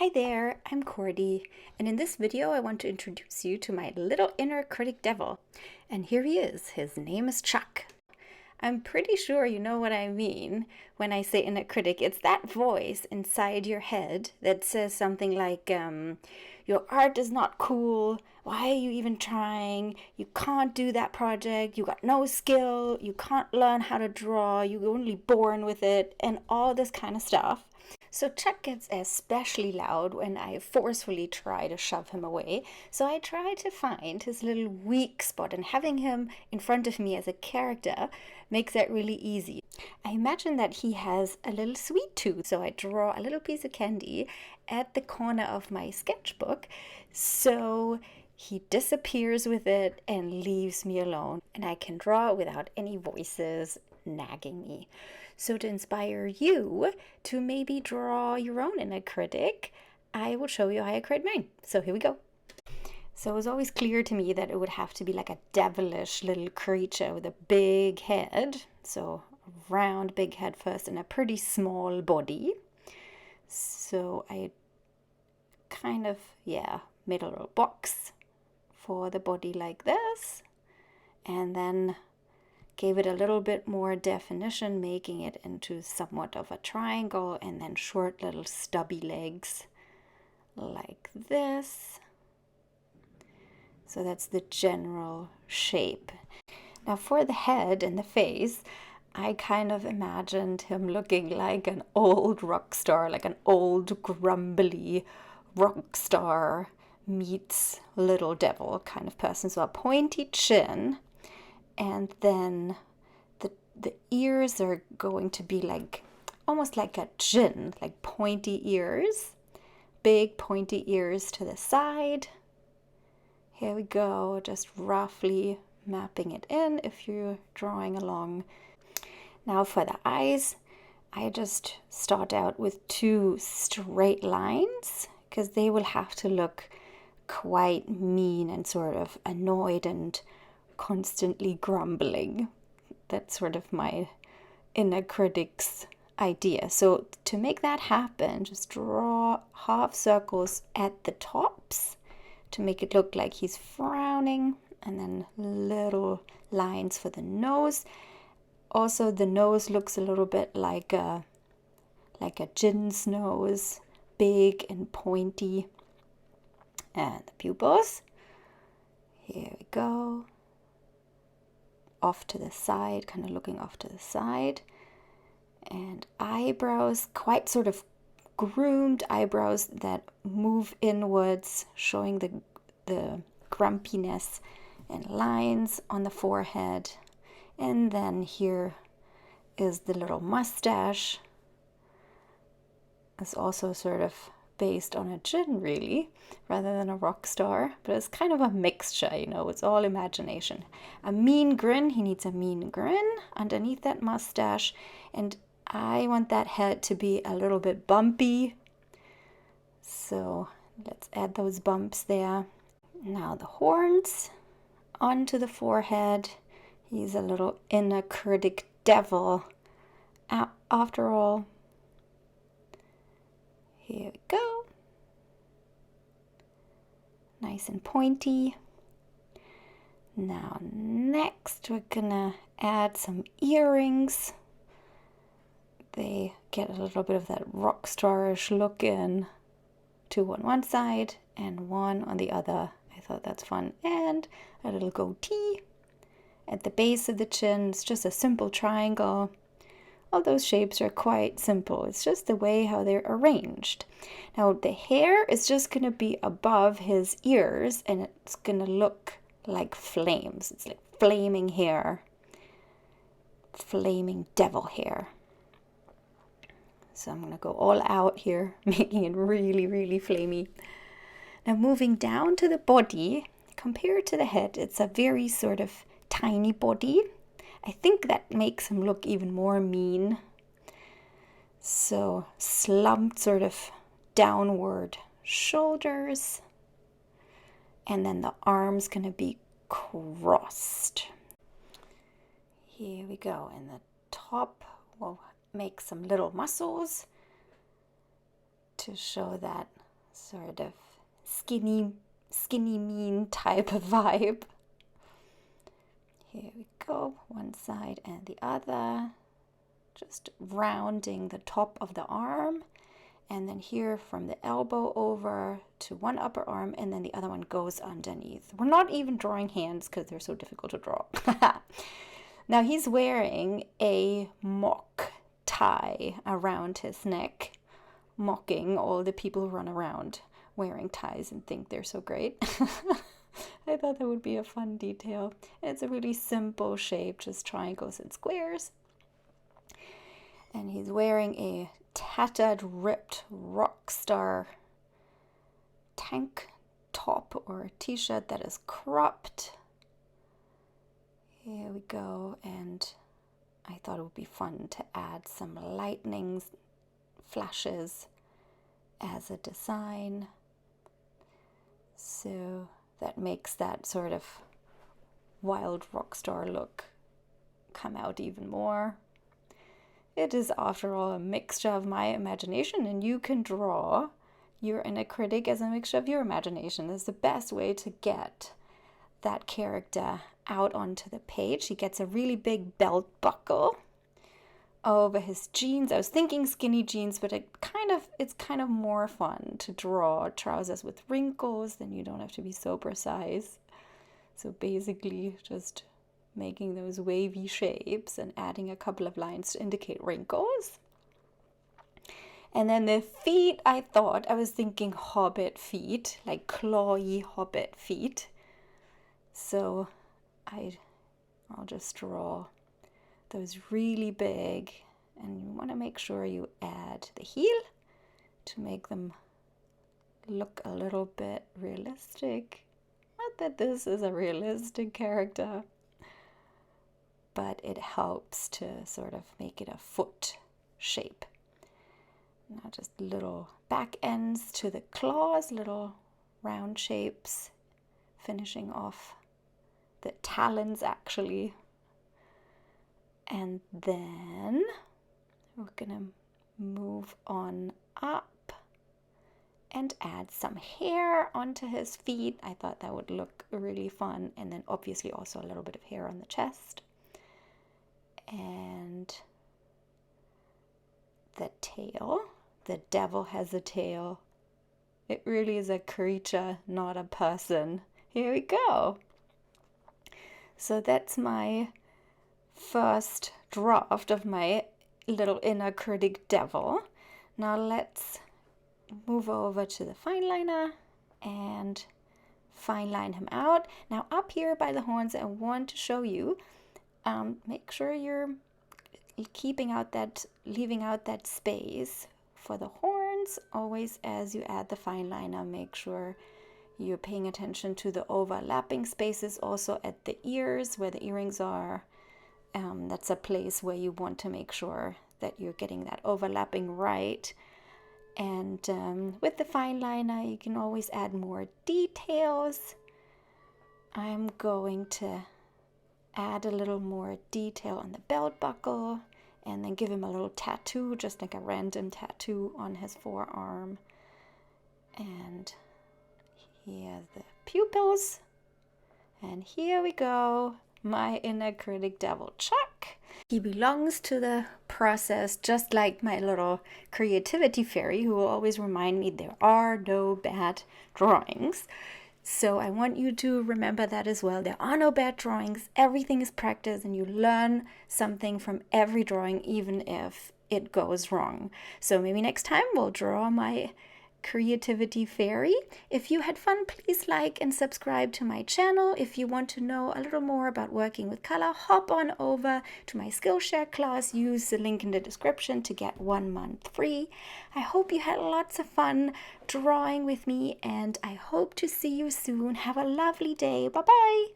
Hi there, I'm Cordy, and in this video I want to introduce you to my little inner critic devil. And here he is. His name is Chuck. I'm pretty sure you know what I mean when I say inner critic. It's that voice inside your head that says something like, your art is not cool, why are you even trying, you can't do that project, you got no skill, you can't learn how to draw, you're only born with it, and all this kind of stuff. So Chuck gets especially loud when I forcefully try to shove him away. So I try to find his little weak spot, and having him in front of me as a character makes that really easy. I imagine that he has a little sweet tooth, so I draw a little piece of candy at the corner of my sketchbook, so he disappears with it and leaves me alone, and I can draw without any voices nagging me. So to inspire you to maybe draw your own inner critic, I will show you how I create mine. So here we go. So it was always clear to me that it would have to be like a devilish little creature with a big head. So a round big head first and a pretty small body. So I kind of, made a little box for the body like this, and then gave it a little bit more definition, making it into somewhat of a triangle, and then short little stubby legs like this. So that's the general shape. Now for the head and the face, I kind of imagined him looking like an old rock star, like an old grumbly rock star meets little devil kind of person. So a pointy chin, and then the ears are going to be like almost like a chin, like pointy ears, big pointy ears to the side. Here we go, just roughly mapping it in if you're drawing along. Now for the eyes, I just start out with two straight lines because they will have to look quite mean and sort of annoyed and constantly grumbling. That's sort of my inner critic's idea. So to make that happen, just draw half circles at the tops to make it look like he's frowning, and then little lines for the nose. Also, the nose looks a little bit like a Jin's nose, big and pointy. And the pupils, here we go, off to the side, kind of looking off to the side. And eyebrows, quite sort of groomed eyebrows that move inwards, showing the grumpiness, and lines on the forehead. And then here is the little mustache. It's also sort of based on a Jin, really, rather than a rock star, but it's kind of a mixture, it's all imagination. A mean grin, he needs a mean grin underneath that mustache, and I want that head to be a little bit bumpy, so let's add those bumps there. Now the horns onto the forehead. He's a little inner critic devil after all. Here we go. Nice and pointy. Now next we're gonna add some earrings. They get a little bit of that rock starish look in. Two on one side and one on the other. I thought that's fun. And a little goatee. At the base of the chin, it's just a simple triangle. All those shapes are quite simple. It's just the way how they're arranged. Now the hair is just going to be above his ears, and it's going to look like flames. It's like flaming hair. Flaming devil hair. So I'm going to go all out here, making it really, really flamey. Now moving down to the body, compared to the head, it's a very sort of tiny body. I think that makes him look even more mean. So slumped sort of downward shoulders. And then the arm's going to be crossed. Here we go. In the top, we'll make some little muscles to show that sort of skinny mean type of vibe. Here we go, one side and the other. Just rounding the top of the arm, and then here from the elbow over to one upper arm, and then the other one goes underneath. We're not even drawing hands because they're so difficult to draw. Now he's wearing a mock tie around his neck, mocking all the people who run around wearing ties and think they're so great. I thought that would be a fun detail. It's a really simple shape, just triangles and squares. And he's wearing a tattered, ripped rock star tank top or t-shirt that is cropped. Here we go. And I thought it would be fun to add some lightning flashes as a design. So that makes that sort of wild rock star look come out even more. It is, after all, a mixture of my imagination, and you can draw your inner critic as a mixture of your imagination. It's the best way to get that character out onto the page. He gets a really big belt buckle over his jeans. I was thinking skinny jeans, but it's kind of more fun to draw trousers with wrinkles, then you don't have to be so precise. So basically just making those wavy shapes and adding a couple of lines to indicate wrinkles. And then the feet, I was thinking hobbit feet, like clawy hobbit feet. So I'll just draw those really big, and you want to make sure you add the heel to make them look a little bit realistic. Not that this is a realistic character, but it helps to sort of make it a foot shape. Now just little back ends to the claws, little round shapes, finishing off the talons actually. And then we're gonna move on up and add some hair onto his feet. I thought that would look really fun. And then obviously also a little bit of hair on the chest. And the tail. The devil has a tail. It really is a creature, not a person. Here we go. So that's my first draft of my little inner critic devil. Now let's move over to the fine liner and fine line him out. Now up here by the horns, I want to show you, make sure you're leaving out that space for the horns. Always as you add the fine liner, make sure you're paying attention to the overlapping spaces also at the ears where the earrings are. That's a place where you want to make sure that you're getting that overlapping right. And with the fine liner, you can always add more details. I'm going to add a little more detail on the belt buckle and then give him a little tattoo, just like a random tattoo on his forearm. And here are the pupils. And here we go, my inner critic devil Chuck. He belongs to the process, just like my little creativity fairy, who will always remind me there are no bad drawings. So I want you to remember that as well. There are no bad drawings. Everything is practice, and you learn something from every drawing, even if it goes wrong. So maybe next time we'll draw my creativity fairy. If you had fun, please like and subscribe to my channel. If you want to know a little more about working with color, hop on over to my Skillshare class. Use the link in the description to get 1 month free. I hope you had lots of fun drawing with me, and I hope to see you soon. Have a lovely day. Bye bye.